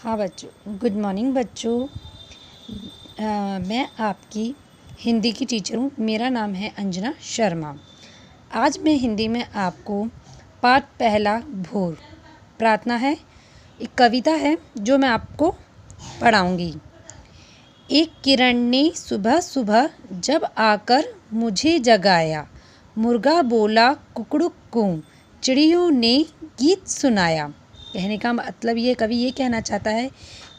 हाँ बच्चों, good morning बच्चों। मैं आपकी हिंदी की टीचर हूँ। मेरा नाम है अंजना शर्मा। आज मैं हिंदी में आपको पाठ पहला भोर प्रार्थना है, एक कविता है जो मैं आपको पढ़ाऊँगी। एक किरण ने सुबह सुबह जब आकर मुझे जगाया, मुर्गा बोला कुकड़ुक कूं, चिड़ियों ने गीत सुनाया। कहने का मतलब ये कवि ये कहना चाहता है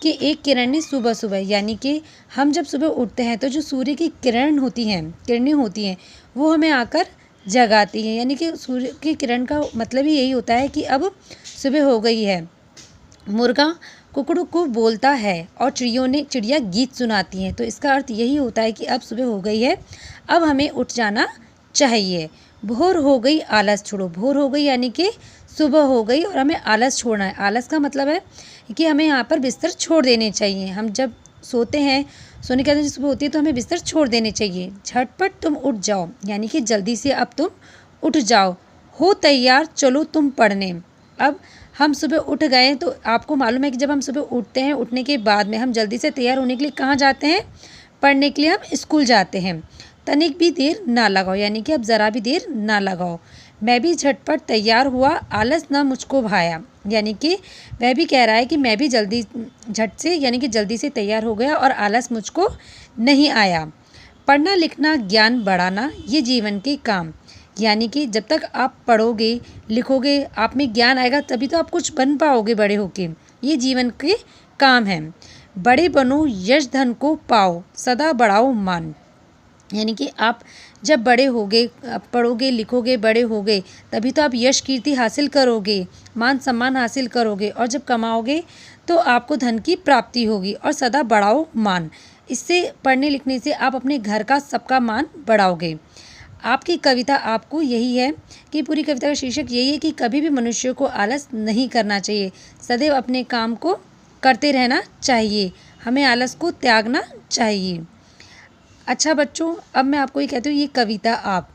कि एक किरण ने सुबह सुबह, यानी कि हम जब सुबह उठते हैं तो जो सूर्य की किरणें होती हैं वो हमें आकर जगाती हैं। यानी कि सूर्य की किरण का मतलब ही यही होता है कि अब सुबह हो गई है। मुर्गा कुकड़ू को बोलता है और चिड़िया गीत सुनाती हैं। तो इसका अर्थ यही होता है कि अब सुबह हो गई है, अब हमें उठ जाना चाहिए। भोर हो गई आलस छोड़ो। भोर हो गई यानी कि सुबह हो गई और हमें आलस छोड़ना है। आलस का मतलब है कि हमें यहाँ पर बिस्तर छोड़ देने चाहिए। हम जब सोते हैं, सोने के बाद सुबह होती है तो हमें बिस्तर छोड़ देने चाहिए। झटपट तुम उठ जाओ, यानी कि जल्दी से अब तुम उठ जाओ। हो तैयार, चलो तुम पढ़ने। अब हम सुबह उठ गए तो आपको मालूम है कि जब हम सुबह उठते हैं, उठने के बाद में हम जल्दी से तैयार होने के लिए कहाँ जाते हैं? पढ़ने के लिए हम स्कूल जाते हैं। तनिक भी देर ना लगाओ, यानी कि अब ज़रा भी देर ना लगाओ। मैं भी झटपट तैयार हुआ, आलस ना मुझको भाया। यानी कि वह भी कह रहा है कि मैं भी जल्दी झट से, यानी कि जल्दी से तैयार हो गया और आलस मुझको नहीं आया। पढ़ना लिखना ज्ञान बढ़ाना ये जीवन के काम। यानी कि जब तक आप पढ़ोगे लिखोगे, आप में ज्ञान आएगा, तभी तो आप कुछ बन पाओगे बड़े होके। ये जीवन के काम है। बड़े बनो, यश धन को पाओ, सदा बढ़ाओ मान। यानी कि आप जब बड़े होगे, पढ़ोगे लिखोगे, बड़े होगे, तभी तो आप यश कीर्ति हासिल करोगे, मान सम्मान हासिल करोगे, और जब कमाओगे तो आपको धन की प्राप्ति होगी। और सदा बढ़ाओ मान, इससे पढ़ने लिखने से आप अपने घर का सबका मान बढ़ाओगे। आपकी कविता आपको यही है कि पूरी कविता का शीर्षक यही है कि कभी भी मनुष्य को आलस नहीं करना चाहिए, सदैव अपने काम को करते रहना चाहिए, हमें आलस को त्यागना चाहिए। अच्छा बच्चों, अब मैं आपको ये कहती हूँ, ये कविता आप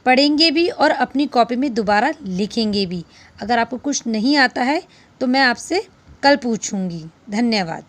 पढ़ेंगे भी और अपनी कॉपी में दोबारा लिखेंगे भी। अगर आपको कुछ नहीं आता है तो मैं आपसे कल पूछूंगी। धन्यवाद।